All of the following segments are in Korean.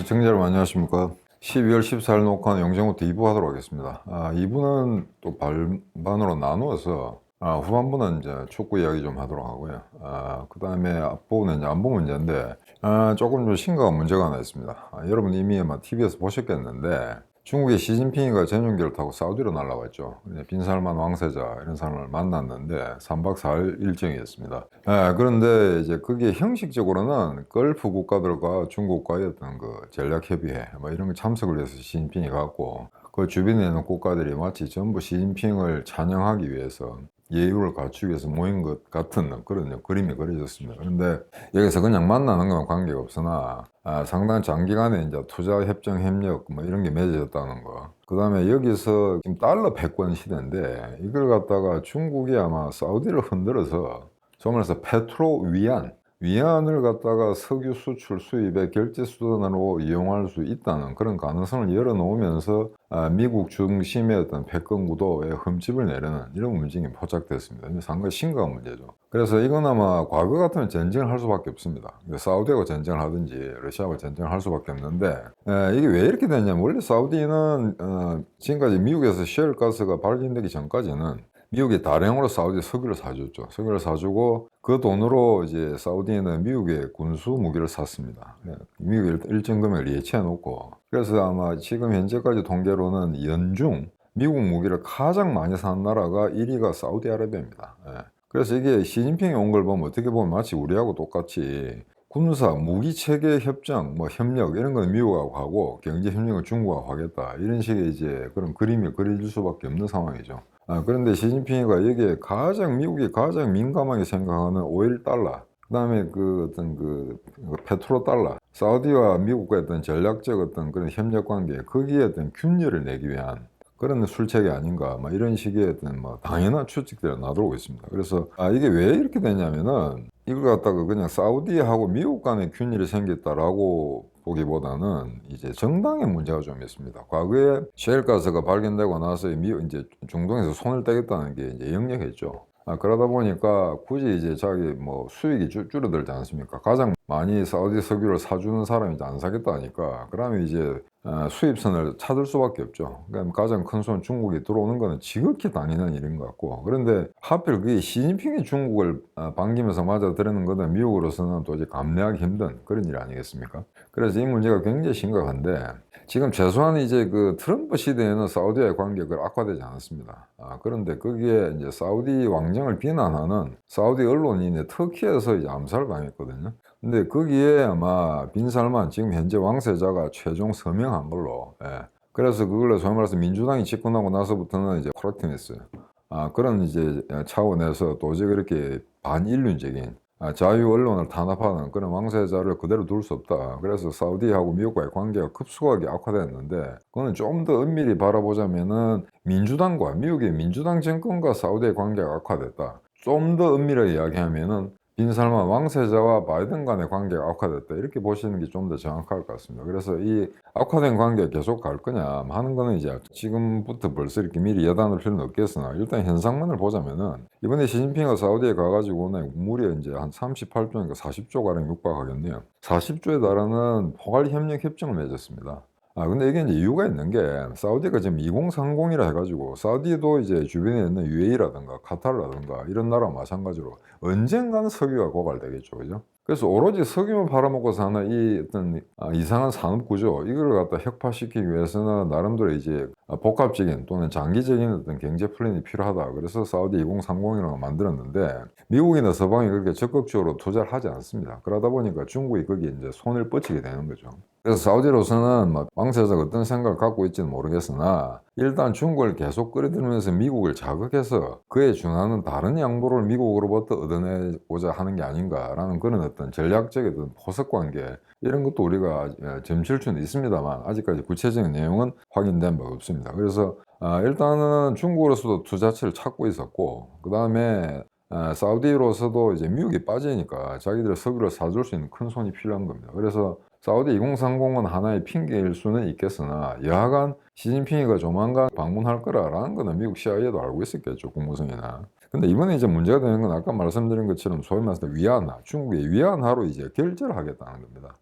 시청자 여러분 안녕하십니까. 12월 14일 녹화한 영정부터 2부 하도록 하겠습니다. 2부는 또 반반으로 나누어서 후반부는 이제 축구 이야기 좀 하도록 하고요. 그 다음에 앞부분은 이제 안보 문제인데 조금 좀 심각한 문제가 하나 있습니다. 여러분 이미 아마 TV에서 보셨겠는데 중국의 시진핑이가 전용기를 타고 사우디로 날아갔죠. 빈살만 왕세자 이런 사람을 만났는데 3박 4일 일정이었습니다. 그런데 이제 그게 형식적으로는 걸프 국가들과 중국과의 어떤 그 전략협의회 뭐 이런 거 참석을 위해서 시진핑이 갔고, 그 주변에 있는 국가들이 마치 전부 시진핑을 찬양하기 위해서 예우를 갖추기 위해서 모인 것 같은 그런 그림이 그려졌습니다. 그런데 여기서 그냥 만나는 건 관계가 없으나 상당히 장기간의 이제 투자 협정 협력 뭐 이런 게 맺어졌다는 거. 그 다음에 여기서 지금 달러 패권 시대인데 이걸 갖다가 중국이 아마 사우디를 흔들어서 소위 말해서 위안을 갖다가 석유 수출 수입의 결제 수단으로 이용할 수 있다는 그런 가능성을 열어놓으면서 미국 중심의 어떤 패권 구도에 흠집을 내려는 이런 움직임이 포착됐습니다. 상당히 심각한 문제죠. 그래서 이건 아마 과거 같으면 전쟁을 할 수밖에 없습니다. 사우디하고 전쟁을 하든지 러시아하고 전쟁을 할 수밖에 없는데 이게 왜 이렇게 됐냐면, 원래 사우디는 지금까지 미국에서 셰일 가스가 발견되기 전까지는 미국이 다량으로 사우디에 석유를 사줬죠. 석유를 사주고 그 돈으로 이제 사우디는 미국의 군수 무기를 샀습니다. 미국이 일정 금액을 예치해 놓고, 그래서 아마 지금 현재까지 통계로는 연중 미국 무기를 가장 많이 산 나라가 1위가 사우디아라비아입니다. 그래서 이게 시진핑이 온 걸 보면 어떻게 보면 마치 우리하고 똑같이 군사 무기 체계 협정 뭐 협력 이런 건 미국하고 하고 경제 협력을 중국하고 하겠다, 이런 식의 이제 그런 그림이 그려질 수밖에 없는 상황이죠. 그런데 시진핑이가 여기에 미국이 가장 민감하게 생각하는 오일 달러, 그 다음에 그 어떤 그 페트로 달러, 사우디와 미국과의 어떤 전략적 어떤 그런 협력 관계, 거기에 어떤 균열을 내기 위한 그런 술책이 아닌가, 뭐 이런 식의 어떤 뭐 당연한 추측들이 나돌고 있습니다. 그래서 이게 왜 이렇게 되냐면은, 이걸 갖다가 그냥 사우디하고 미국 간의 균열이 생겼다라고 보기보다는 이제 정당의 문제가 좀 있습니다. 과거에 셰일가스가 발견되고 나서 이제 중동에서 손을 떼겠다는 게 이제 역력했죠. 그러다 보니까 굳이 이제 자기 뭐 수익이 줄어들지 않습니까? 가장 많이 사우디 석유를 사주는 사람이 이제 안 사겠다 하니까, 그러면 이제 수입선을 찾을 수밖에 없죠. 그러니까 가장 큰 손 중국이 들어오는 거는 지극히 당연한 일인 것 같고, 그런데 하필 그게 시진핑이 중국을 반기면서 맞아들이는 거는 미국으로서는 도저히 감내하기 힘든 그런 일 아니겠습니까? 그래서 이 문제가 굉장히 심각한데, 지금 최소한 이제 그 트럼프 시대에는 사우디와의 관계가 악화되지 않았습니다. 그런데 거기에 이제 사우디 왕정을 비난하는 사우디 언론이 터키에서 이제 암살을 당했거든요. 근데 거기에 아마 빈살만 지금 현재 왕세자가 최종 서명한 걸로, 그래서 그걸로 소위 말해서 민주당이 집권하고 나서부터는 이제 코락팅했어요. 그런 이제 차원에서 도저히 그렇게 반인륜적인 자유 언론을 탄압하는 그런 왕세자를 그대로 둘 수 없다. 그래서 사우디하고 미국과의 관계가 급속하게 악화됐는데, 그거는 좀 더 엄밀히 바라보자면은 미국의 민주당 정권과 사우디의 관계가 악화됐다. 좀 더 엄밀하게 이야기하면은 빈살만 왕세자와 바이든 간의 관계가 악화됐다, 이렇게 보시는 게 좀 더 정확할 것 같습니다. 그래서 이 악화된 관계가 계속 갈 거냐 하는 거는 이제 지금부터 벌써 이렇게 미리 예단할 필요는 없겠으나, 일단 현상만을 보자면은 이번에 시진핑이 사우디에 가가지고는 무려 이제 한 38조인가 40조 가량 육박하겠네요. 40조에 달하는 포괄 협력 협정을 맺었습니다. 근데 이게 이제 이유가 있는 게, 사우디가 지금 2030이라 해가지고, 사우디도 이제 주변에 있는 UAE라든가 카타르라든가 이런 나라와 마찬가지로 언젠가는 석유가 고갈되겠죠. 그죠? 그래서 오로지 석유만 팔아먹고 사는 이 어떤 이상한 산업 구조, 이걸 갖다 혁파시키기 위해서는 나름대로 이제 복합적인 또는 장기적인 어떤 경제 플랜이 필요하다. 그래서 사우디 2030이라는 걸 만들었는데, 미국이나 서방이 그렇게 적극적으로 투자를 하지 않습니다. 그러다 보니까 중국이 거기에 이제 손을 뻗치게 되는 거죠. 그래서 사우디로서는 왕세자가 어떤 생각을 갖고 있지는 모르겠으나, 일단 중국을 계속 끌어들이면서 미국을 자극해서 그에 준하는 다른 양보를 미국으로부터 얻어내고자 하는 게 아닌가라는 그런 어떤 전략적인 어떤 포석 관계, 이런 것도 우리가 점칠 수는 있습니다만 아직까지 구체적인 내용은 확인된 바가 없습니다. 그래서 일단은 중국으로서도 투자처를 찾고 있었고, 그 다음에 사우디로서도 이제 미국이 빠지니까 자기들 석유를 사줄 수 있는 큰 손이 필요한 겁니다. 그래서 사우디 2030은 하나의 핑계일 수는 있겠으나, 여하간 시진핑이가 조만간 방문할 거라는 거는 미국 CIA도 알고 있었겠죠, 국무성이나. 근데 이번에 이제 문제가 되는 건 아까 말씀드린 것처럼 소위 말해서 위안화, 중국의 위안화로 이제 결제를 하겠다는 겁니다.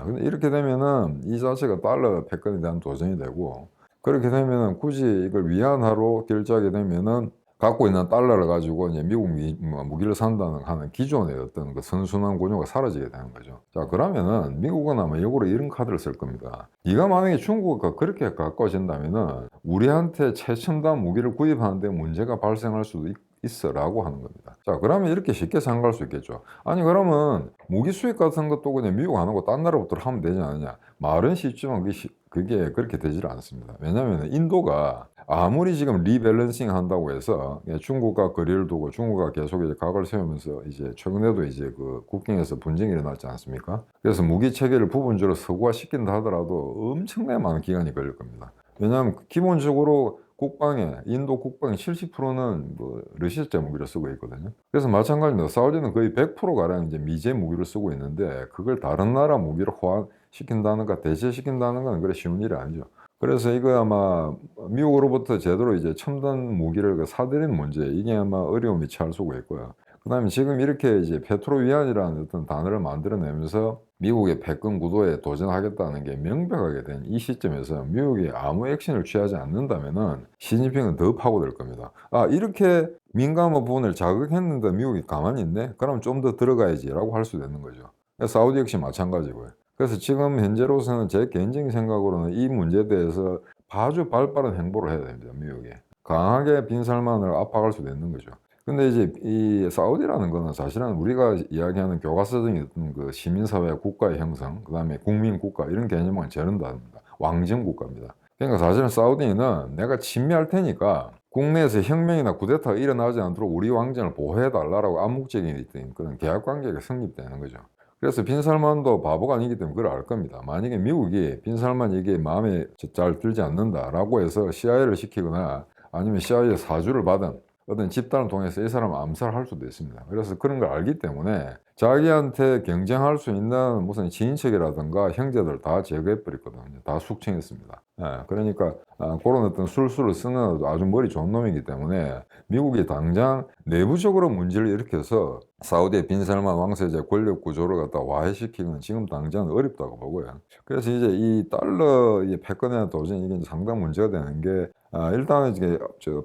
근데 이렇게 되면은 이 자체가 달러 패권에 대한 도전이 되고, 그렇게 되면은 굳이 이걸 위안화로 결제하게 되면은 갖고 있는 달러를 가지고 이제 미국 무기를 산다는 하는 기존의 어떤 그 선순환 구조가 사라지게 되는 거죠. 자, 그러면은 미국은 아마 역으로 이런 카드를 쓸 겁니다. 네가 만약에 중국과 그렇게 가까워진다면은 우리한테 최첨단 무기를 구입하는 데 문제가 발생할 수도 있어라고 하는 겁니다. 자, 그러면 이렇게 쉽게 생각할 수 있겠죠. 아니, 그러면 무기 수입 같은 것도 그냥 미국 안 하고 딴 나라부터 하면 되지 않느냐. 말은 쉽지만 그게 그렇게 되질 않습니다. 왜냐하면 인도가 아무리 지금 리밸런싱 한다고 해서 중국과 거리를 두고 중국과 계속 이제 각을 세우면서 이제 최근에도 이제 그 국경에서 분쟁이 일어났지 않습니까? 그래서 무기 체계를 부분적으로 서구화시킨다 하더라도 엄청나게 많은 기간이 걸릴 겁니다. 왜냐하면 기본적으로 국방에 인도 국방의 70%는 뭐 러시아제 무기를 쓰고 있거든요. 그래서 마찬가지입니다. 사우디는 거의 100%가량 이제 미제 무기를 쓰고 있는데 그걸 다른 나라 무기로 호환시킨다는가 대체시킨다는 건 그래 쉬운 일이 아니죠. 그래서 이거 아마 미국으로부터 제대로 이제 첨단 무기를 사들이는 문제, 이게 아마 어려움이 처할 수가 있고요. 그다음에 지금 이렇게 이제 페트로위안이라는 어떤 단어를 만들어내면서 미국의 패권 구도에 도전하겠다는 게 명백하게 된 이 시점에서 미국이 아무 액션을 취하지 않는다면은 시진핑은 더 파고들 겁니다. 아, 이렇게 민감한 부분을 자극했는데 미국이 가만히 있네? 그럼 좀 더 들어가야지라고 할 수도 있는 거죠. 사우디 역시 마찬가지고요. 그래서 지금 현재로서는 제 개인적인 생각으로는 이 문제에 대해서 아주 발빠른 행보를 해야 됩니다, 미국이. 강하게 빈살만을 압박할 수도 있는 거죠. 근데 이제 이 사우디라는 거는 사실은 우리가 이야기하는 교과서적인 어떤 그 시민사회 국가의 형성, 그다음에 국민국가 이런 개념은 전혀 다릅니다. 왕정 국가입니다. 그러니까 사실은 사우디는 내가 침미할 테니까 국내에서 혁명이나 쿠데타가 일어나지 않도록 우리 왕정을 보호해 달라라고 암묵적인 어떤 그런 계약 관계가 성립되는 거죠. 그래서 빈살만도 바보가 아니기 때문에 그걸 알 겁니다. 만약에 미국이 빈살만 이게 마음에 잘 들지 않는다라고 해서 CIA를 시키거나 아니면 CIA 사주를 받은 어떤 집단을 통해서 이 사람을 암살할 수도 있습니다. 그래서 그런 걸 알기 때문에 자기한테 경쟁할 수 있는 무슨 지인척이라든가 형제들 다 제거해 버렸거든요. 다 숙청했습니다. 그러니까 그런 어떤 술수를 쓰는 아주 머리 좋은 놈이기 때문에 미국이 당장 내부적으로 문제를 일으켜서 사우디의 빈살만 왕세자 권력 구조를 갖다 와해시키는 지금 당장은 어렵다고 보고요. 그래서 이제 이 달러의 패권에 도전 이게 상당 문제가 되는 게 일단은 이제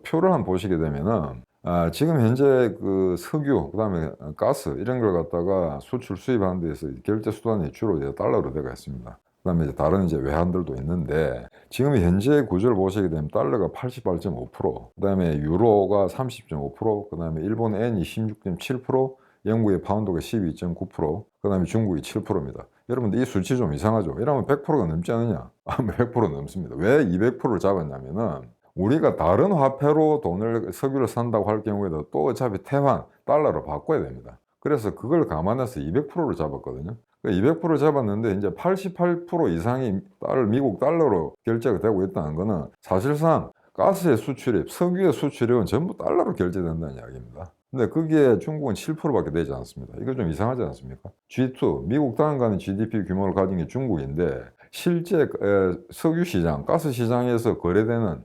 표를 한번 보시게 되면은 지금 현재 그 석유 그다음에 가스 이런 걸 갖다가 수출 수입하는 데서 결제 수단이 주로 이제 달러로 되어 있습니다. 그다음에 이제 다른 이제 외환들도 있는데 지금 현재 구조를 보시게 되면 달러가 88.5%, 그다음에 유로가 30.5%, 그다음에 일본 엔이 16.7%, 영국의 파운드가 12.9%, 그다음에 중국이 7%입니다. 여러분들 이 수치 좀 이상하죠? 이러면 100%가 넘지 않느냐? 100% 넘습니다. 왜 200%를 잡았냐면은 우리가 다른 화폐로 석유를 산다고 할 경우에도 또 어차피 태환, 달러로 바꿔야 됩니다. 그래서 그걸 감안해서 200%를 잡았거든요. 200%를 잡았는데 이제 88% 이상이 미국 달러로 결제가 되고 있다는 거는 사실상 가스의 수출입, 석유의 수출입은 전부 달러로 결제된다는 이야기입니다. 근데 그게 중국은 7%밖에 되지 않습니다. 이거 좀 이상하지 않습니까? G2, 미국 다음 가는 GDP 규모를 가진 게 중국인데 실제 석유 시장, 가스 시장에서 거래되는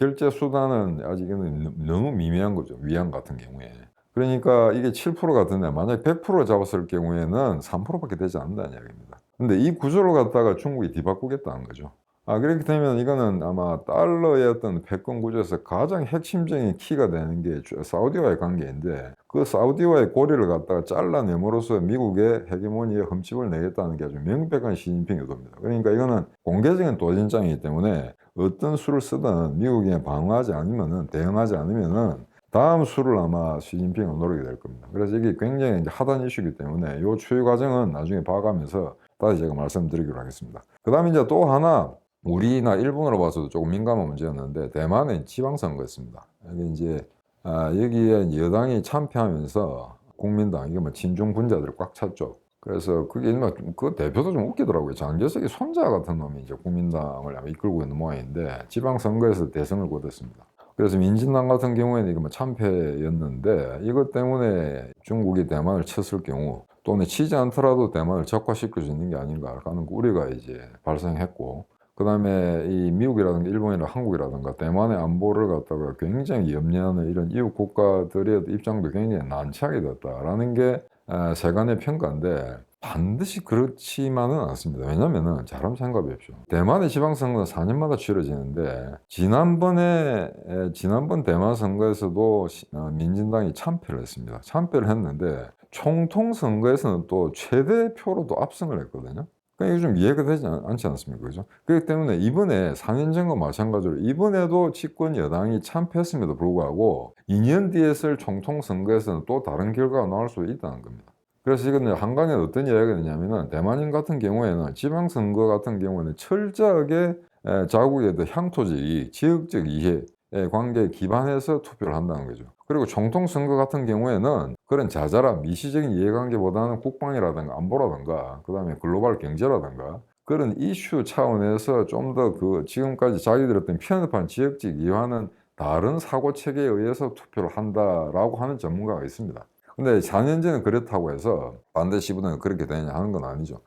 결제 수단은 아직은 너무 미미한 거죠. 위안 같은 경우에. 그러니까 이게 7% 같은데 만약 100% 잡았을 경우에는 3%밖에 되지 않는다는 이야기입니다. 근데 이 구조를 갖다가 중국이 뒤바꾸겠다는 거죠. 그렇게 되면 이거는 아마 달러의 어떤 패권 구조에서 가장 핵심적인 키가 되는 게 사우디와의 관계인데 그 사우디와의 고리를 갖다가 잘라내므로써 미국의 헤게모니에 흠집을 내겠다는 게 아주 명백한 시진핑 의도입니다. 그러니까 이거는 공개적인 도전장이기 때문에 어떤 수를 쓰든 미국이 방어하지 않으면은 대응하지 않으면은 다음 수를 아마 시진핑은 노리게 될 겁니다. 그래서 이게 굉장히 이제 하단 이슈이기 때문에 이 추이 과정은 나중에 봐가면서 다시 제가 말씀드리기로 하겠습니다. 그 다음에 이제 또 하나 우리나 일본으로 봐서도 조금 민감한 문제였는데 대만의 지방선거였습니다. 이게 이제 여기에 이제 여당이 참패하면서 국민당 이게 뭐 친중 분자들 꽉 찼죠. 그래서 그게 그 대표도 좀 웃기더라고요. 장개석이 손자 같은 놈이 이제 국민당을 아마 이끌고 있는 모양인데 지방선거에서 대선을 거뒀습니다. 그래서 민진당 같은 경우에는 이거 뭐 참패였는데 이것 때문에 중국이 대만을 쳤을 경우 또는 치지 않더라도 대만을 적화시킬 수 있는 게 아닌가 하는 우려가 이제 발생했고 그 다음에 이 미국이라든가 일본이나 한국이라든가 대만의 안보를 갖다가 굉장히 염려하는 이런 이웃 국가들의 입장도 굉장히 난처하게 됐다라는 게 세간의 평가인데 반드시 그렇지만은 않습니다. 왜냐면은 잘 한번 생각해 보십시오. 대만의 지방선거는 4년마다 치러지는데 지난번 대만 선거에서도 민진당이 참패를 했습니다. 참패를 했는데 총통 선거에서는 또 최대 표로도 압승을 했거든요. 그러니까 이게 좀 이해가 되지 않지 않습니까? 그죠? 그렇기 때문에 이번에 4년 전과 마찬가지로 이번에도 집권 여당이 참패했음에도 불구하고 2년 뒤에 있을 총통 선거에서는 또 다른 결과가 나올 수 있다는 겁니다. 그래서 이건 한강에 어떤 이야기가 되냐면은 대만인 같은 경우에는 지방선거 같은 경우에는 철저하게 자국의 향토적 이익, 지역적 이해의 관계에 기반해서 투표를 한다는 거죠. 그리고 총통선거 같은 경우에는 그런 자잘한 미시적인 이해관계보다는 국방이라든가 안보라든가 그다음에 글로벌 경제라든가 그런 이슈 차원에서 좀 더 그 지금까지 자기들이 어떤 편협한 지역적 이해와는 다른 사고체계에 의해서 투표를 한다라고 하는 전문가가 있습니다. 근데 4년 전에 그렇다고 해서 반드시 이번에는 그렇게 되냐 하는 건 아니죠.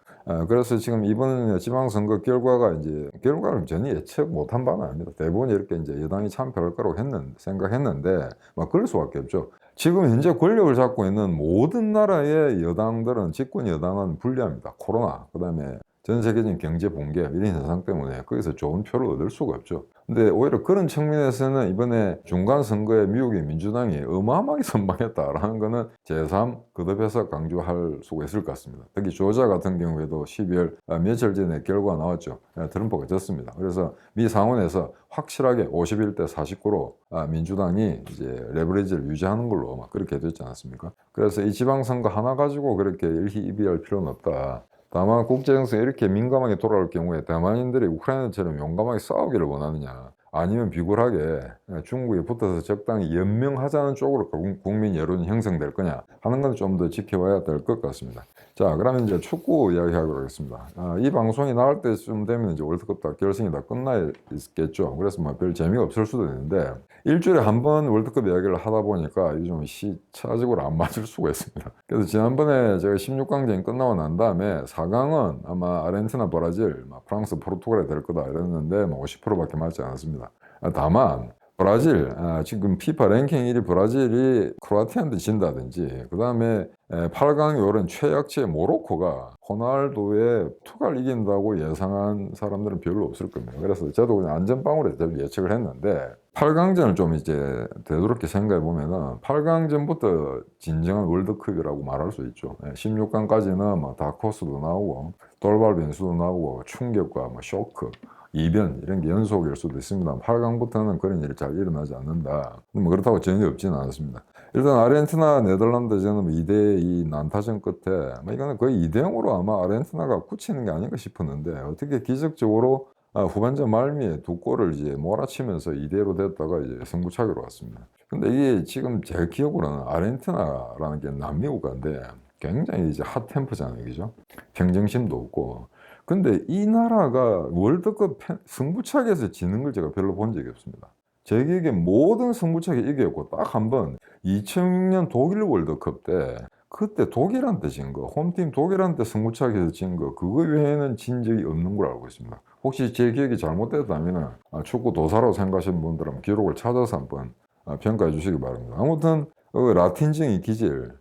그래서 지금 이번 지방선거 결과가 이제 결과를 전혀 예측 못한 바는 아닙니다. 대부분 이렇게 이제 여당이 참패할 거라고 생각했는데 그럴 수밖에 없죠. 지금 현재 권력을 잡고 있는 모든 나라의 여당들은 집권 여당은 불리합니다. 코로나, 그다음에 전 세계적인 경제 붕괴 이런 현상 때문에 거기서 좋은 표를 얻을 수가 없죠. 근데 오히려 그런 측면에서는 이번에 중간 선거에 미국의 민주당이 어마어마하게 선방했다라는 거는 제3 거듭해서 강조할 수가 있을 것 같습니다. 특히 조지아 같은 경우에도 12월 며칠 전에 결과가 나왔죠. 트럼프가 졌습니다. 그래서 미 상원에서 확실하게 51대 49로 민주당이 이제 레버리지를 유지하는 걸로 그렇게 됐지 않았습니까? 그래서 이 지방선거 하나 가지고 그렇게 일희일비할 필요는 없다. 다만 국제정세에 이렇게 민감하게 돌아올 경우에 대만인들이 우크라이나처럼 용감하게 싸우기를 원하느냐, 아니면 비굴하게 중국에 붙어서 적당히 연명하자는 쪽으로 국민 여론이 형성될 거냐 하는 건 좀 더 지켜봐야 될 것 같습니다. 자, 그러면 이제 축구 이야기하도록 하겠습니다. 이 방송이 나올 때쯤 되면 이제 월드컵 다 결승이 다 끝나 있겠죠. 그래서 별 재미가 없을 수도 있는데 일주일에 한 번 월드컵 이야기를 하다 보니까 이게 좀 시차적으로 안 맞을 수가 있습니다. 그래서 지난번에 제가 16강전이 끝나고 난 다음에 4강은 아마 아르헨티나, 브라질, 프랑스, 포르투갈이 될 거다 이랬는데 50%밖에 맞지 않았습니다. 다만 브라질, 지금 피파 랭킹 1위 브라질이 크로아티아한테 진다든지 그 다음에 8강에 오른 최약체 모로코가 호날두의 포르투갈 이긴다고 예상한 사람들은 별로 없을 겁니다. 그래서 저도 그냥 안전빵으로 예측을 했는데 8강전을 좀 이제 되도록게 생각해 보면은 8강전부터 진정한 월드컵이라고 말할 수 있죠. 16강까지는 다크호스도 나오고 돌발 변수도 나오고 충격과 쇼크, 이변 이런 게 연속일 수도 있습니다. 8강부터는 그런 일이 잘 일어나지 않는다. 그렇다고 전혀 없지는 않습니다. 일단 아르헨티나, 네덜란드 저는 2대2 난타전 끝에 이거는 거의 2대0으로 아마 아르헨티나가 굳히는 게 아닌가 싶었는데 어떻게 기적적으로 후반전 말미에 두 골을 이제 몰아치면서 2대1로 됐다가 이제 승부차기로 왔습니다. 근데 이게 지금 제 기억으로는 아르헨티나라는 게 남미 국가인데 굉장히 이제 핫템퍼잖아요. 그죠? 평정심도 없고. 근데 이 나라가 월드컵 승부차기에서 지는 걸 제가 별로 본 적이 없습니다. 제 기억에 모든 승부차기 이겼고 딱 한 번 2006년 독일 월드컵 때 그때 독일한테 진 거, 홈팀 독일한테 승부차기에서 진 거, 그거 외에는 진 적이 없는 걸 알고 있습니다. 혹시 제 기억이 잘못됐다면 축구 도사로 생각하시는 분들은 기록을 찾아서 한번 평가해 주시기 바랍니다. 아무튼 라틴적인 기질,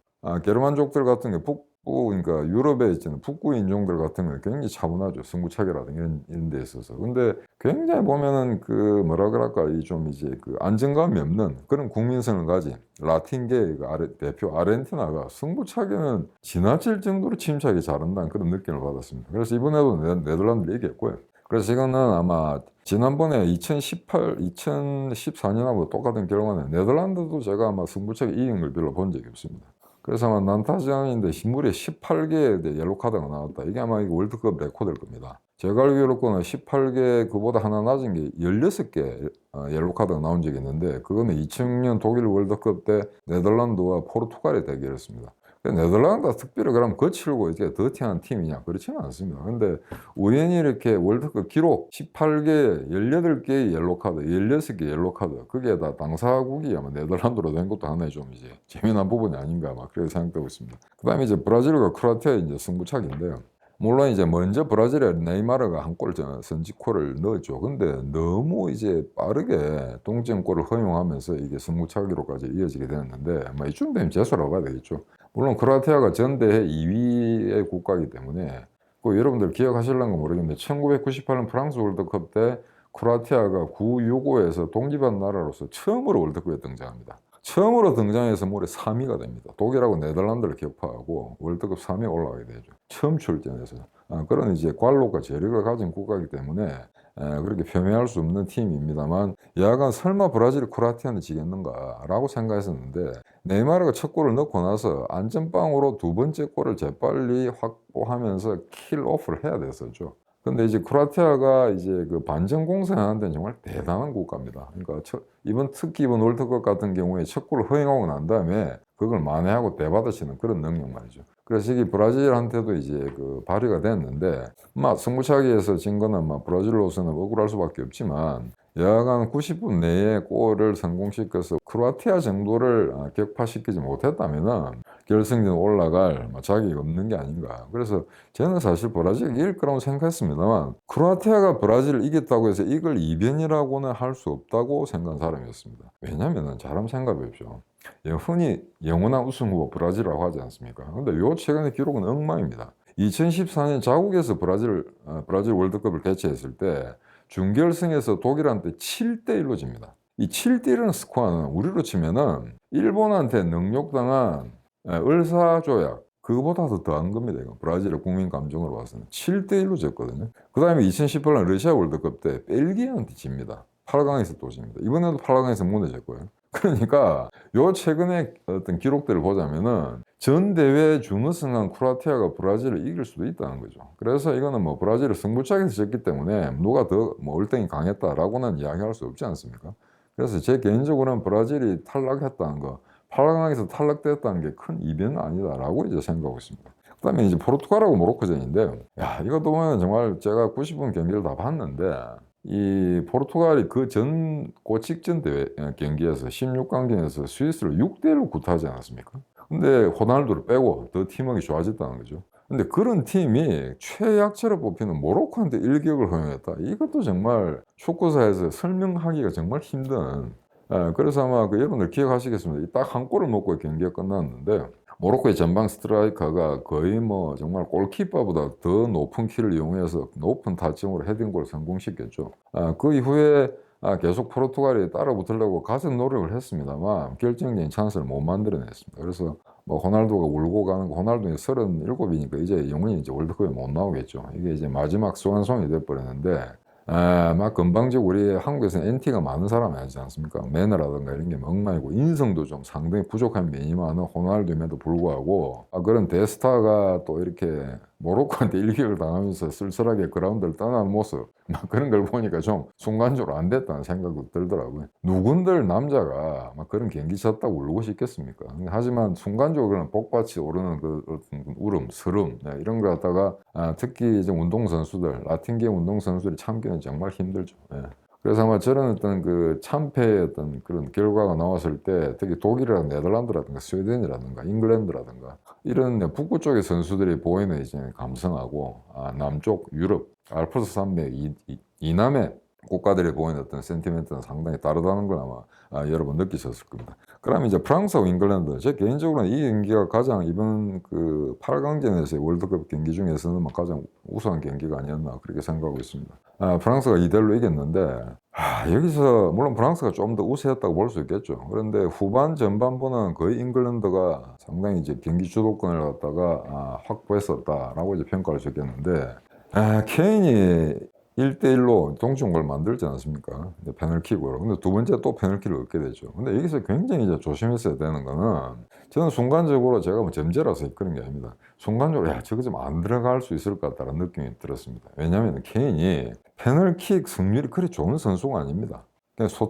게르만족들 같은 게 그러니까 유럽에 있는 북부 인종들 같은 경우는 굉장히 차분하죠. 승부차기라든가 이런 데 있어서. 근데 굉장히 보면은 뭐라 그럴까, 좀 이제 안정감이 없는 그런 국민성을 가진 라틴계 대표 아르헨티나가 승부차기는 지나칠 정도로 침착하게 잘한다는 그런 느낌을 받았습니다. 그래서 이번에도 네덜란드를 이겼고요. 그래서 이거는 아마 지난번에 2014년하고 똑같은 결과는 네덜란드도 제가 아마 승부차기 이긴 걸 별로 본 적이 없습니다. 그래서 아마 난타전인데 무려 18개의 옐로카드가 나왔다. 이게 아마 월드컵 레코드일 겁니다. 제가 알기로는 18개 그보다 하나 낮은 게 16개 옐로카드가 나온 적이 있는데 그거는 2006년 독일 월드컵 때 네덜란드와 포르투갈의 대결이었습니다. 네덜란드가 특별히 그럼 거칠고 이렇게 더티한 팀이냐? 그렇지는 않습니다. 근데 우연히 이렇게 월드컵 기록 18개, 18개의 옐로카드, 16개 옐로카드, 그게 다 당사국이 아마 네덜란드로 된 것도 하나의 좀 이제 재미난 부분이 아닌가 그렇게 생각되고 있습니다. 그 다음에 이제 브라질과 크로아티아 이제 승부차기인데요. 물론 이제 먼저 브라질의 네이마르가 한 골 선취골을 넣었죠. 근데 너무 이제 빠르게 동점골을 허용하면서 이게 승부차기로까지 이어지게 됐는데 뭐 이쯤 되면 재수라고 봐야 되겠죠. 물론 크로아티아가 전대회 2위의 국가이기 때문에 그 여러분들 기억하실런가 모르겠는데 1998년 프랑스 월드컵 때 크로아티아가 9-6-5에서 독립한 나라로서 처음으로 월드컵에 등장합니다. 처음으로 등장해서 무려 3위가 됩니다. 독일하고 네덜란드를 격파하고 월드컵 3위에 올라가게 되죠. 처음 출전해서. 그런 이제 관록과 재력을 가진 국가이기 때문에 그렇게 표명할 수 없는 팀입니다만 야간 설마 브라질이 크로아티아는 지겠는가라고 생각했었는데 네이마르가 첫 골을 넣고 나서 안전빵으로 두 번째 골을 재빨리 확보하면서 킬오프를 해야 됐었죠. 근데 이제 크로아티아가 이제 그 반전 공세하는 데는 정말 대단한 국가입니다. 그러니까 특히 이번 월드컵 같은 경우에 첫 골을 허용하고 난 다음에 그걸 만회하고 대받아치는 그런 능력 말이죠. 그래서 이게 브라질한테도 이제 그 발휘가 됐는데, 승부차기에서 진 거는 브라질로서는 억울할 수밖에 없지만, 여하간 90분 내에 골을 성공시켜서 크로아티아 정도를 격파시키지 못했다면은 결승전 올라갈 자격이 없는 게 아닌가. 그래서 저는 사실 브라질이 이길 거라고 생각했습니다만 크로아티아가 브라질을 이겼다고 해서 이걸 이변이라고는 할 수 없다고 생각한 사람이었습니다. 왜냐면은 잘 한번 생각해 보십시오. 흔히 영원한 우승 후보 브라질이라고 하지 않습니까? 근데 요 최근의 기록은 엉망입니다. 2014년 자국에서 브라질 월드컵을 개최했을 때 준결승에서 독일한테 7대1로 집니다. 이 7대1이라는 스코어는 우리로 치면은 일본한테 능욕당한 을사조약 그거보다 더 더한 겁니다. 이거. 브라질의 국민 감정으로 봐서는 7대1로 졌거든요. 그 다음에 2018년 러시아 월드컵 때 벨기에한테 집니다. 8강에서 또 집니다. 이번에도 8강에서 무너졌고요. 그러니까 요 최근의 어떤 기록들을 보자면은 전 대회 준우승한 크로아티아가 브라질을 이길 수도 있다는 거죠. 그래서 이거는 브라질을 승부차기에서 졌기 때문에 누가 더 얼등이 강했다라고는 이야기할 수 없지 않습니까? 그래서 제 개인적으로는 브라질이 탈락했다는 거, 8강에서 탈락됐다는 게 큰 이변은 아니다라고 이제 생각하고 있습니다. 그다음에 이제 포르투갈하고 모로코전인데, 이것도 보면 정말 제가 90분 경기를 다 봤는데 이 포르투갈이 그 직전 대회 경기에서 16강전에서 스위스를 6대1로 구타하지 않았습니까? 근데 호날두를 빼고 더 팀워크가 좋아졌다는 거죠. 근데 그런 팀이 최약체로 뽑히는 모로코한테 일격을 허용했다. 이것도 정말 축구사에서 설명하기가 정말 힘든. 그래서 아마 여러분들 기억하시겠습니다. 딱 한 골을 먹고 경기가 끝났는데 모로코의 전방 스트라이커가 거의 정말 골키퍼보다 더 높은 키를 이용해서 높은 타점으로 헤딩골을 성공시켰죠. 그 이후에 계속 포르투갈이 따라붙으려고 갖은 노력을 했습니다만 결정적인 찬스를 못 만들어냈습니다. 그래서 호날두가 울고 가는 거, 호날두는 37이니까 이제 영원히 이제 월드컵에 못 나오겠죠. 이게 이제 마지막 소환송이 돼버렸는데 금방지고 우리 한국에서는 NT가 많은 사람이 아니지 않습니까? 매너라든가 이런 게 엉망이고 인성도 좀 상당히 부족한 면이 많은 호날두임에도 불구하고 그런 대스타가 또 이렇게 모로코한테 일격을 당하면서 쓸쓸하게 그라운드를 떠나는 모습 그런 걸 보니까 좀 순간적으로 안 됐다는 생각도 들더라고요. 누군들 남자가 그런 경기 쳤다고 울고 싶겠습니까? 하지만 순간적으로는 복받이 오르는 그 어떤 울음, 서름 이런 거 갖다가 특히 이제 운동선수들, 라틴계 운동선수들이 참기는 정말 힘들죠. 그래서 아마 저런 어떤 그 참패의 어떤 그런 결과가 나왔을 때 특히 독일이라든가 네덜란드라든가 스웨덴이라든가 잉글랜드라든가 이런 북부 쪽의 선수들이 보이는 이제 감성하고 남쪽 유럽, 알프스 산맥 이남의 국가들이 보이는 어떤 센티멘트는 상당히 다르다는 걸 아마 여러분 느끼셨을 겁니다. 그러면 이제 프랑스하고 잉글랜드, 제 개인적으로는 이 경기가 가장 이번 그 8강전에서의 월드컵 경기 중에서는 가장 우수한 경기가 아니었나 그렇게 생각하고 있습니다. 프랑스가 2대1로 이겼는데 여기서 물론 프랑스가 좀 더 우세했다고 볼 수 있겠죠. 그런데 후반 전반부는 거의 잉글랜드가 상당히 이제 경기 주도권을 갖다가 확보했었다라고 이제 평가를 줬겠는데 케인이 1대1로 동점골 만들지 않았습니까? 페널킥으로. 근데 두 번째 또 페널킥을 얻게 되죠. 근데 여기서 굉장히 이제 조심했어야 되는 거는 저는 순간적으로 제가 점재라서 그런 게 아닙니다. 순간적으로 저거 좀 안 들어갈 수 있을 것 같다는 느낌이 들었습니다. 왜냐하면 케인이 페널킥 승률이 그리 좋은 선수가 아닙니다.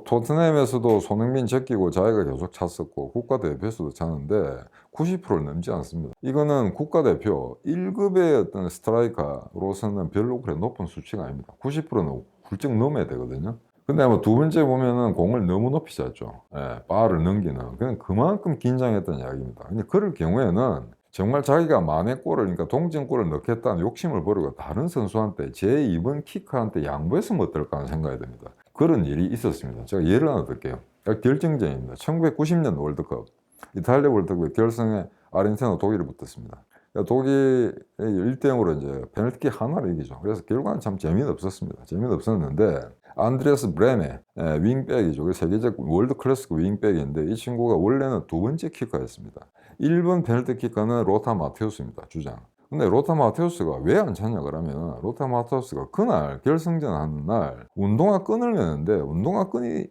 토트넘에서도 손흥민 제끼고 자기가 계속 찼었고 국가대표에서도 차는데 90%를 넘지 않습니다. 이거는 국가대표 1급의 어떤 스트라이커로서는 별로 그래 높은 수치가 아닙니다. 90%는 훌쩍 넘어야 되거든요. 근데 아마 두 번째 보면은 공을 너무 높이 찼죠. 바를 넘기는. 그냥 그만큼 긴장했던 이야기입니다. 근데 그럴 경우에는 정말 자기가 만회 골을, 그러니까 동점골을 넣겠다는 욕심을 버리고 다른 선수한테 제2번 키커한테 양보했으면 어떨까 하는 생각이 듭니다. 그런 일이 있었습니다. 제가 예를 하나 들게요. 결정전입니다. 1990년 월드컵 이탈리아 월드컵 결승에 아르헨티나 독일이 붙었습니다. 독일이 1대0으로 이제 페널티킥 하나를 이기죠. 그래서 결과는 참 재미는 없었습니다. 재미는 없었는데 안드레스 브레메 윙백이죠. 세계적 월드 클래스 윙백인데 이 친구가 원래는 두 번째 키커였습니다. 1번 페널티 키커는 로타 마테우스입니다. 주장. 근데 로타 마테우스가 왜 안 찼냐 그러면 로타 마테우스가 그날 결승전 하는 날 운동화 끈을 매는데 운동화 끈이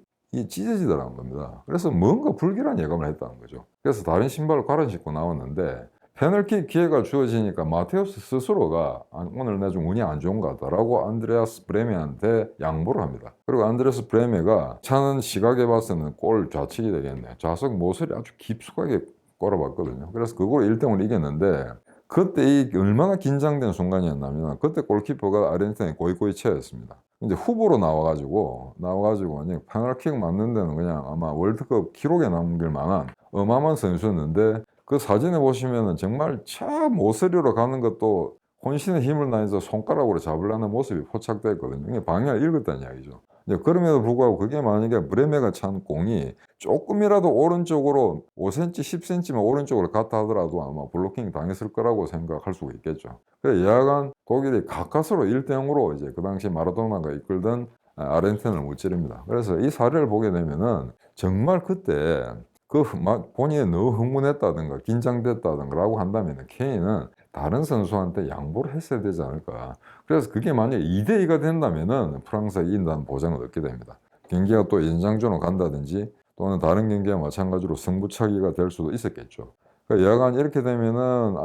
찢어지더라는 겁니다. 그래서 뭔가 불길한 예감을 했다는 거죠. 그래서 다른 신발을 갈아 신고 나왔는데 페널티 기회가 주어지니까 마테우스 스스로가 오늘 내 좀 운이 안 좋은 것 같다라고 안드레아스 브레메한테 양보를 합니다. 그리고 안드레스 브레메가 차는 시각에 봐서는 골 좌측이 되겠네. 좌석 모서리 아주 깊숙하게 꼬라봤거든요. 그래서 그걸 1대0으로 이겼는데 그때 이 얼마나 긴장된 순간이었냐면 그때 골키퍼가 아르헨티나의 고이코이체였습니다. 이제 후보로 나와가지고 그냥 페널킥 맞는 데는 그냥 아마 월드컵 기록에 남길 만한 어마어마한 선수였는데 그 사진에 보시면은 정말 차 모서리로 가는 것도 혼신의 힘을 다해서 손가락으로 잡으려는 모습이 포착되어 있거든요. 이게 방향을 읽었다는 이야기죠. 그럼에도 불구하고 그게 만약에 브레메가 찬 공이 조금이라도 오른쪽으로 5cm, 10cm만 오른쪽으로 갔다 하더라도 아마 블로킹 당했을 거라고 생각할 수가 있겠죠. 그래서 여하간 독일이 가까스로 1대0으로 이제 그 당시 마라도나가 이끌던 아르헨티나를 무찌릅니다. 그래서 이 사례를 보게 되면은 정말 그때 본인이 너무 흥분했다든가 긴장됐다든가라고 한다면 케인은 다른 선수한테 양보를 했어야 되지 않을까. 그래서 그게 만약에 2대2가 된다면은 프랑스가 이긴다는 보장을 얻게 됩니다. 경기가 또 연장전으로 간다든지 또는 다른 경기와 마찬가지로 승부차기가 될 수도 있었겠죠. 그러니까 여하간 이렇게 되면은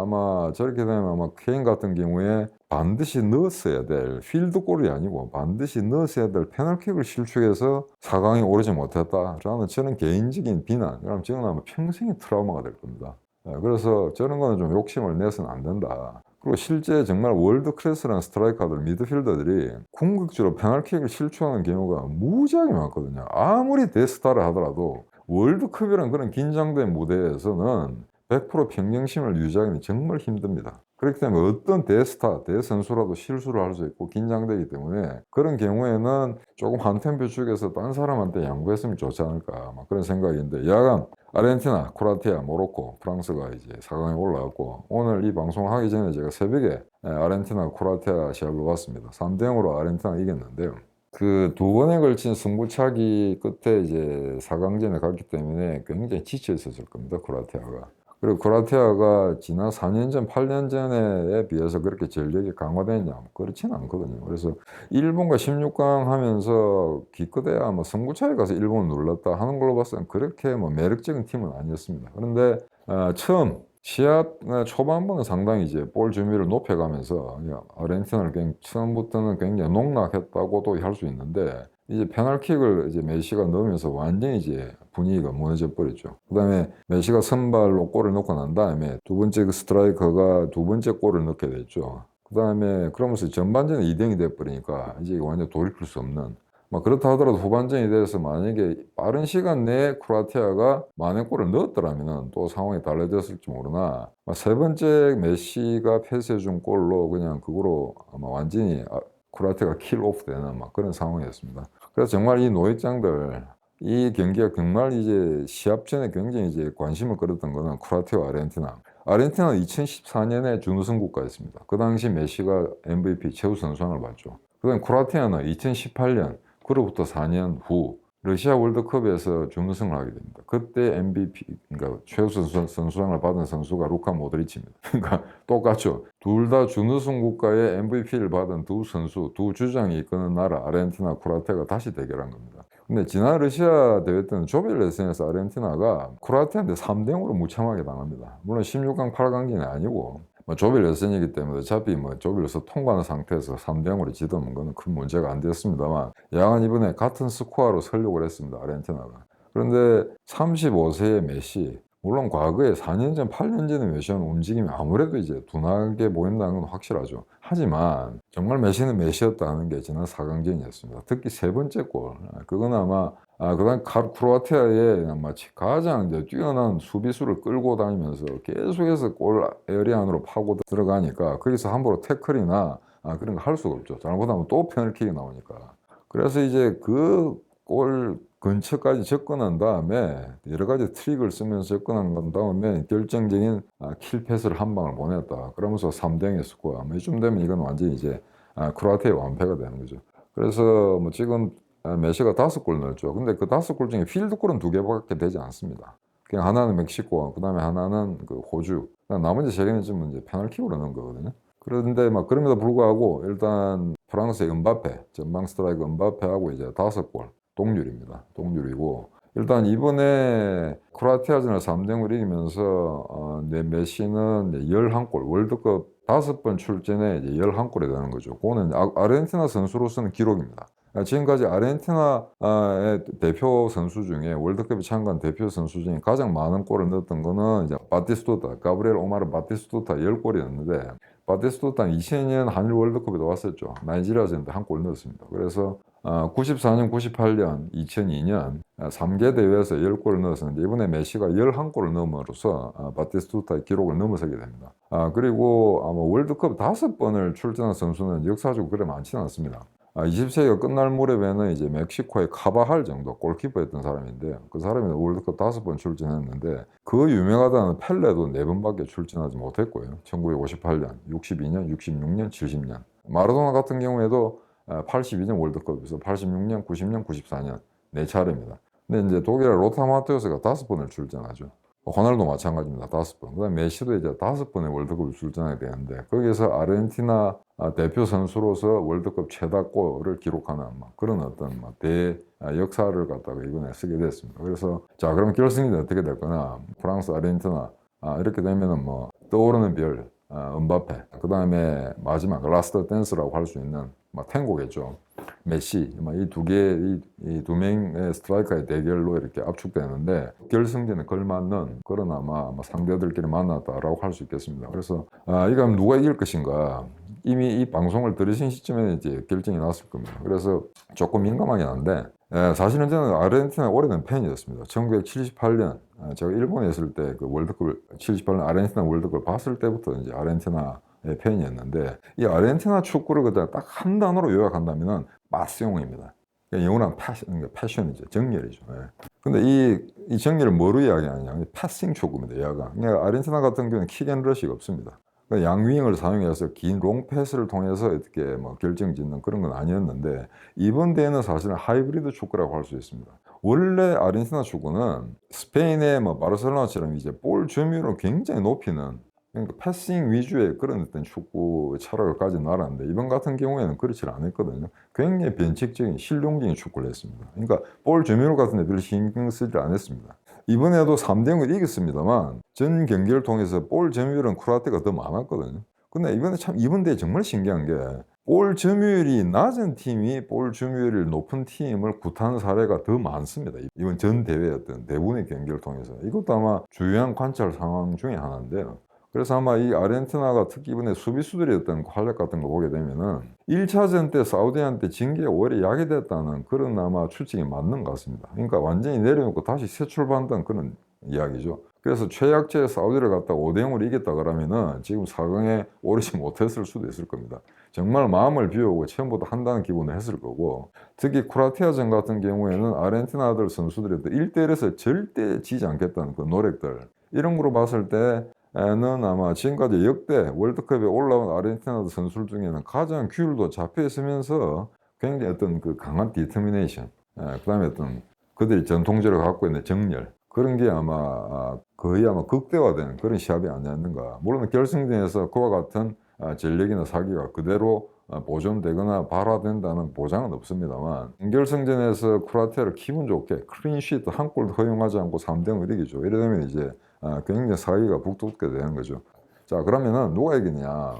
저렇게 되면 아마 케인 같은 경우에 반드시 넣었어야 될 필드골이 아니고 반드시 넣었어야 될 페널킥을 실축해서 4강에 오르지 못했다라는 저는 개인적인 비난, 그럼 저는 아마 평생의 트라우마가 될 겁니다. 그래서 저런 거는 좀 욕심을 내서는 안 된다. 그리고 실제 정말 월드 클래스라는 스트라이커들, 미드필더들이 궁극적으로 페널킥을 실축하는 경우가 무지하게 많거든요. 아무리 대스타를 하더라도 월드컵이란 그런 긴장된 무대에서는 100% 평정심을 유지하기는 정말 힘듭니다. 그렇기 때문에 어떤 대스타, 대선수라도 실수를 할 수 있고 긴장되기 때문에 그런 경우에는 조금 한 템포 죽여서 다른 사람한테 양보했으면 좋지 않을까 그런 생각인데 여하간 아르헨티나, 크로아티아, 모로코, 프랑스가 이제 4강에 올라왔고 오늘 이 방송을 하기 전에 제가 새벽에 아르헨티나, 크로아티아 시합을 봤습니다. 3대0으로 아르헨티나가 이겼는데요. 그 두 번에 걸친 승부차기 끝에 이제 4강전에 갔기 때문에 굉장히 지쳐 있었을 겁니다, 크로아티아가. 그리고 크로아티아가 지난 4년 전, 8년 전에 비해서 그렇게 전력이 강화됐냐? 그렇지는 않거든요. 그래서 일본과 16강 하면서 기껏해야 뭐 승부차에 가서 일본을 눌렀다 하는 걸로 봤을 땐 그렇게 뭐 매력적인 팀은 아니었습니다. 그런데 처음 시합 초반부는 상당히 이제 볼 준비를 높여가면서 아르헨티나를 처음부터는 굉장히 농락했다고도 할 수 있는데 이제 페널킥을 이제 메시가 넣으면서 완전히 이제 분위기가 무너져 버렸죠. 그다음에 메시가 선발로 골을 넣고 난 다음에 두 번째 그 스트라이커가 두 번째 골을 넣게 됐죠. 그다음에 그러면서 전반전에 2대0이 돼 버리니까 이제 완전 돌이킬 수 없는 그렇다 하더라도 후반전이 돼서 만약에 빠른 시간 내에 크로아티아가 만회 골을 넣었더라면 또 상황이 달라졌을지 모르나 세 번째 메시가 패스해준 골로 그냥 그거로 아마 완전히 크로아티아가 킬오프 되는 그런 상황이었습니다. 그래서 정말 이 노획장들 이 경기가 정말 이제 시합 전에 굉장히 이제 관심을 끌었던 거는 크로아티아와 아르헨티나. 아르헨티나는 2014년에 준우승 국가였습니다. 그 당시 메시가 MVP 최우 선수상을 받죠. 그다음 크로아티아는 2018년 그로부터 4년 후 러시아 월드컵에서 준우승을 하게 됩니다. 그때 MVP, 그러니까 최우 선수상을 받은 선수가 루카 모드리치입니다. 그러니까 똑같죠. 둘 다 준우승 국가의 MVP를 받은 두 선수, 두 주장이 이끄는 나라 아르헨티나, 크로아티아가 다시 대결한 겁니다. 근데 지난 러시아 대회 때는 조별 예선에서 아르헨티나가 크로아티아한테 3대0으로 무참하게 당합니다. 물론 16강, 8강전이 아니고 조별 예선이기 때문에 어차피 조별에서 통과하는 상태에서 3대0으로 지더면 그건 큰 문제가 안 되었습니다만 야간 이번에 같은 스코어로 설력을 했습니다. 아르헨티나가. 그런데 35세의 메시, 물론 과거에 4년 전, 8년 전의 메시는 움직임이 아무래도 이제 둔하게 보인다는 건 확실하죠. 하지만 정말 메시는 메시였다는 게 지난 4강전이었습니다. 특히 세 번째 골, 그건 아마 그다음 크로아티아의 아마 가장 이제 뛰어난 수비수를 끌고 다니면서 계속해서 골 에어리어 안으로 파고 들어가니까 거기서 함부로 태클이나 그런 거 할 수가 없죠. 잘못하면 또 페널티가 나오니까. 그래서 이제 그 골 근처까지 접근한 다음에 여러 가지 트릭을 쓰면서 접근한 다음에 결정적인 킬 패스를 한 방을 보냈다. 그러면서 3대 0의 스코어. 이쯤 되면 이건 완전히 이제 크로아티아의 완패가 되는 거죠. 그래서 뭐 지금 메시가 5골 넣었죠. 근데 그 5골 중에 필드골은 2개밖에 되지 않습니다. 그냥 하나는 멕시코, 그다음에 하나는 그 호주. 나머지 3개는 지금 이제 페널티로 넣은 거거든요. 그런데 막 그럼에도 불구하고 일단 프랑스의 은바페, 전방 스트라이크 은바페하고 이제 5골 동률입니다. 동률이고 일단 이번에 크로아티아전을 3대0으로 이기면서 메시는 11골, 월드컵 5번 출전에 이제 11골이 되는 거죠. 그거는 아르헨티나 선수로서는 기록입니다. 지금까지 아르헨티나의 대표 선수 중에 월드컵에 참가한 대표 선수 중에 가장 많은 골을 넣었던 거는 이제 바티스투타, 가브리엘 오마르 바티스투타 10골이었는데 바티스투타는 2000년 한일 월드컵에도 왔었죠. 나이지리아전에 한 골 넣었습니다. 그래서 94년, 98년, 2002년 3개 대회에서 10골을 넣었었는데 이번에 메시가 11골을 넣음으로써 바티스투타의 기록을 넘어서게 됩니다. 그리고 아마 월드컵 5번을 출전한 선수는 역사적으로 그래 많지는 않습니다. 20세기가 끝날 무렵에는 이제 멕시코의 카바할 정도 골키퍼였던 사람인데요. 그 사람이 월드컵 5번 출전했는데 그 유명하다는 펠레도 4번밖에 출전하지 못했고요. 1958년, 62년, 66년, 70년. 마라도나 같은 경우에도 82년 월드컵에서 86년, 90년, 94년 4차례입니다. 근데 이제 독일의 로타 마테우스가 5번을 출전하죠. 호날두 마찬가지입니다. 5번. 그다음 메시도 이제 5번의 월드컵을 출전하게 되는데 거기에서 아르헨티나 대표 선수로서 월드컵 최다 골을 기록하는 그런 어떤 대 역사를 갖다가 이번에 쓰게 됐습니다. 그래서 자 그럼 결승이 어떻게 될 거냐? 프랑스, 아르헨티나 이렇게 되면은 뭐 떠오르는 별 은바페, 그 다음에 마지막 라스트 댄스라고 할 수 있는 탱고겠죠. 메시, 이 두 명의 스트라이커의 대결로 이렇게 압축되는데 결승전에 걸맞는 그런 아마 상대들끼리 만났다라고 할 수 있겠습니다. 그래서 이거 누가 이길 것인가 이미 이 방송을 들으신 시점에 이제 결정이 났을 겁니다. 그래서 조금 민감하긴 한데 사실은 저는 아르헨티나 오래된 팬이었습니다. 1978년 제가 일본에 있을 때 그 월드컵을 78년 아르헨티나 월드컵을 봤을 때부터 이제 아르헨티나의 팬이었는데 이 아르헨티나 축구를 그냥 딱 한 단어로 요약한다면은 빠시옹입니다. 영원한 패션이죠. 정열이죠. 근데 이 정열을 뭐로 이야기하냐? 패싱 축구입니다. 얘가. 그러니까 아르헨티나 같은 경우는 킥앤러시가 없습니다. 양윙을 사용해서 긴 롱패스를 통해서 어떻게 결정짓는 그런 건 아니었는데 이번 대회는 사실은 하이브리드 축구라고 할 수 있습니다. 원래 아르헨티나 축구는 스페인의 바르셀로나처럼 이제 볼 점유율을 굉장히 높이는 그러니까 패싱 위주의 그런 어떤 축구 철학을 가진 나라인데 이번 같은 경우에는 그렇지 않았거든요. 굉장히 변칙적인 실용적인 축구를 했습니다. 그러니까 볼 점유율 같은 데 별로 신경 쓰지 않았습니다. 이번에도 3대0을 이겼습니다만 전 경기를 통해서 볼 점유율은 크로아티아가 더 많았거든요. 근데 이번에 참 이번 대회 정말 신기한 게 볼 점유율이 낮은 팀이 볼 점유율이 높은 팀을 굿한 사례가 더 많습니다. 이번 전 대회였던 대부분의 경기를 통해서 이것도 아마 주요한 관찰 상황 중에 하나인데요. 그래서 아마 이 아르헨티나가 특히 이번에 수비수들이 어떤 활약 같은 거 보게 되면은 1차전 때 사우디한테 진 게 오히려 약이 됐다는 그런 아마 추측이 맞는 것 같습니다. 그러니까 완전히 내려놓고 다시 새 출발한다는 그런 이야기죠. 그래서 최약체 사우디를 갖다가 5대0으로 이겼다 그러면은 지금 4강에 오르지 못했을 수도 있을 겁니다. 정말 마음을 비우고 처음부터 한다는 기분을 했을 거고 특히 크로아티아전 같은 경우에는 아르헨티나들 선수들이 1대1에서 절대 지지 않겠다는 그 노력들 이런 거로 봤을 때는 아마 지금까지 역대 월드컵에 올라온 아르헨티나 선수들 중에는 가장 귤도 잡혀 있으면서 굉장히 어떤 그 강한 디터미네이션, 그 다음에 어떤 그들이 전통적으로 갖고 있는 정열, 그런 게 아마 거의 극대화되는 그런 시합이 아니었는가. 물론 결승전에서 그와 같은 전력이나 사기가 그대로 보존되거나 발화된다는 보장은 없습니다만 결승전에서 크로아티아를 기분 좋게 클린시트 한 골도 허용하지 않고 3대0을 이기죠. 이러면 이제 굉장히 사기가 북돋게 되는 거죠. 자 그러면은 누가 이기냐?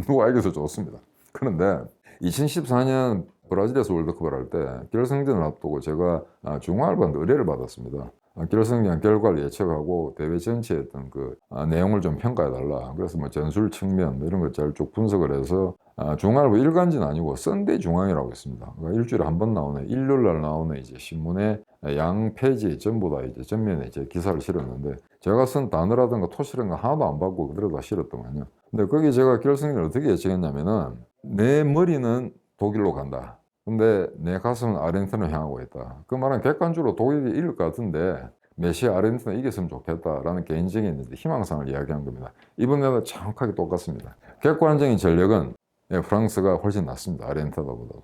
누가 이겨서 좋습니다. 그런데 2014년 브라질에서 월드컵을 할 때 결승전을 앞두고 제가 중앙알바한테 의뢰를 받았습니다. 결승전 결과를 예측하고 대회 전체의 어떤 그 내용을 좀 평가해달라. 그래서 뭐 전술 측면 이런 걸 잘 쭉 분석을 해서 중앙일보 일간지는 아니고 썬데이 중앙이라고 있습니다. 그러니까 일주일에 한 번 나오는 일요일 날 나오는 이제 신문의 양 페이지 전부 다 이제 전면에 이제 기사를 실었는데 제가 쓴 단어라든가 토시라든가 하나도 안 바꾸고 그대로 다 실었더만요. 근데 거기 제가 결승전을 어떻게 예측했냐면은 내 머리는 독일로 간다. 근데 내 가슴은 아르헨티나를 향하고 있다. 그 말은 객관적으로 독일이 이길 것 같은데 메시 아르헨티나 이겼으면 좋겠다라는 개인적인 희망상을 이야기한 겁니다. 이번에도 정확하게 똑같습니다. 객관적인 전력은 프랑스가 훨씬 낫습니다. 아르헨티나보다도.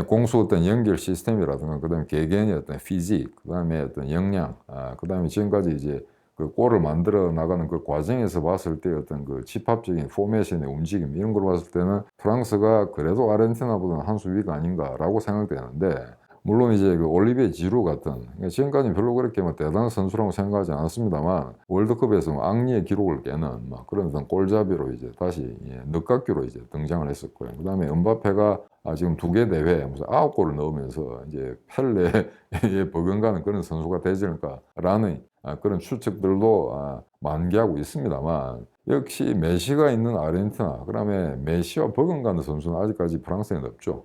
공수 어떤 연결 시스템이라든가 그다음에 개개인의 어떤 피직, 그다음에 어떤 역량, 그다음에 지금까지 이제 그 골을 만들어 나가는 그 과정에서 봤을 때 어떤 그 집합적인 포메이션의 움직임 이런 걸 봤을 때는 프랑스가 그래도 아르헨티나보다는 한 수 위가 아닌가라고 생각되는데 물론 이제 그 올리비에 지루 같은 지금까지 별로 그렇게 뭐 대단한 선수라고 생각하지 않았습니다만 월드컵에서 앙리의 기록을 깨는 막 그런 어떤 골잡이로 이제 다시 늦깎이로 이제 등장을 했었고요. 그다음에 은바페가 지금 2개 대회 무슨 9골을 넣으면서 이제 펠레에 버금가는 그런 선수가 되지 않을까라는 그런 추측들도 만개하고 있습니다만 역시 메시가 있는 아르헨티나 그다음에 메시와 버금가는 선수는 아직까지 프랑스에는 없죠.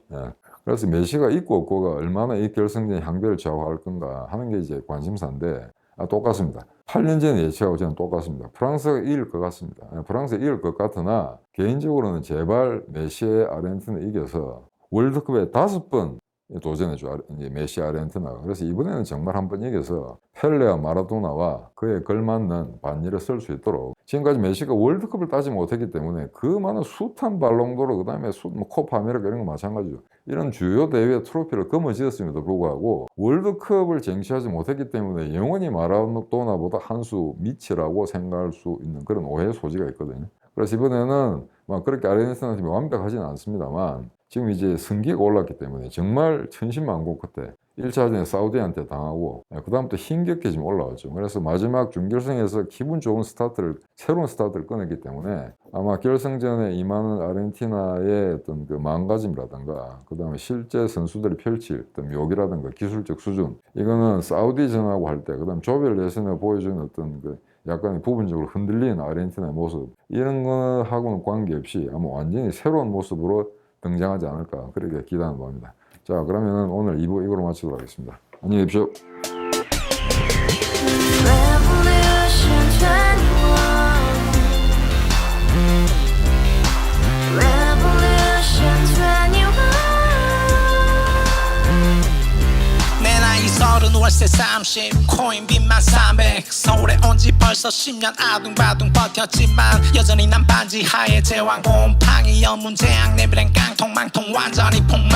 그래서 메시가 있고 없고가 얼마나 이 결승전 향배를 좌우할 건가 하는 게 이제 관심사인데 똑같습니다. 8년 전에 예측하고 저는 똑같습니다. 프랑스가 이길 것 같습니다. 프랑스가 이길 것 같으나 개인적으로는 제발 메시의 아르헨티나 이겨서 월드컵에 5번 도전해줘 메시 아르헨티나가. 그래서 이번에는 정말 한번 이겨서 펠레와 마라도나와 그에 걸맞는 반열에 설 수 있도록. 지금까지 메시가 월드컵을 따지 못했기 때문에 그 많은 숱한 발롱도르 그다음에 코파 아메리카 이런 거 마찬가지죠. 이런 주요 대회 트로피를 거머쥐었음에도 불구하고 월드컵을 쟁취하지 못했기 때문에 영원히 마라도나보다 한 수 밑이라고 생각할 수 있는 그런 오해 소지가 있거든요. 그래서 이번에는 막 그렇게 아르헨티나 팀이 완벽하지는 않습니다만 지금 이제 승기가 올랐기 때문에 정말 천신만고 끝에 1차전에 사우디한테 당하고 그다음부터 힘겹게 지금 올라왔죠. 그래서 마지막 준결승에서 기분 좋은 새로운 스타트를 꺼냈기 때문에 아마 결승전에 임하는 아르헨티나의 어떤 그 마음가짐이라든가 그다음에 실제 선수들이 펼칠 어떤 묘기라든가 기술적 수준 이거는 사우디전하고 할 때 그다음 조별 예선에 보여준 어떤 그 약간 부분적으로 흔들리는 아르헨티나의 모습 이런 거하고는 관계없이 아마 완전히 새로운 모습으로 등장하지 않을까 그렇게 기대하는 바입니다. 자 그러면 오늘 2부 이거로 마치도록 하겠습니다. 안녕히 계십시오. 월세 30 코인빚만 300 서울에 온 지 벌써 10년 아둥바둥 버텼지만 여전히 난 반지 하에 제왕 곰팡이 연문제약 내비랑 깡통망통 완전히 폭망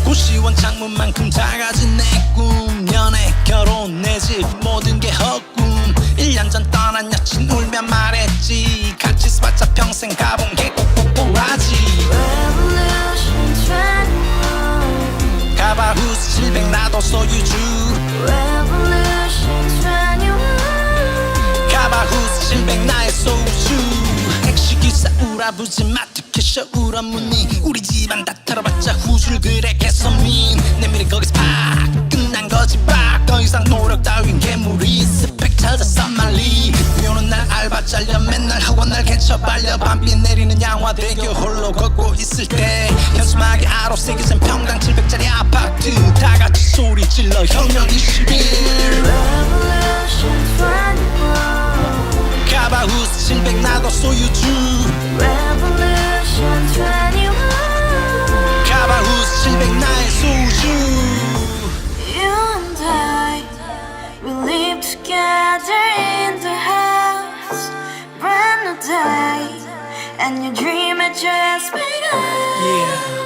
고시원 창문만큼 작아진 내 꿈 연애 결혼 내 집 모든 게 헛꿈 1년 전 떠난 여친 울며 말했지 같이 써봤자 평생 가본 게 꼭꼭꼭하지 가바후스 700 나도 소유주 가바후스 700 나의 소주 택시기사 우라부지 마트캐셔 울어무니 우리 집안 다 털어봤자 후줄 그래 개선민 내 미래 거기서 팍 끝난 거지 팍 더 이상 노력 따윈 괴물이 스펙 찾아서 말리 비오는 날 알바 잘려 맨날 학원 날 개쳐 발려 밤비 내리는 양화대교 홀로 걷고 있을 때 현수막에 아로 새겨진 평당 700짜리 아파트 다같이 소리 질러 혁명 21 가바후스 700 나도 소유주 가바후스 700 나의 소주 Together in the house, brand new day, and your dream had just begun. Yeah.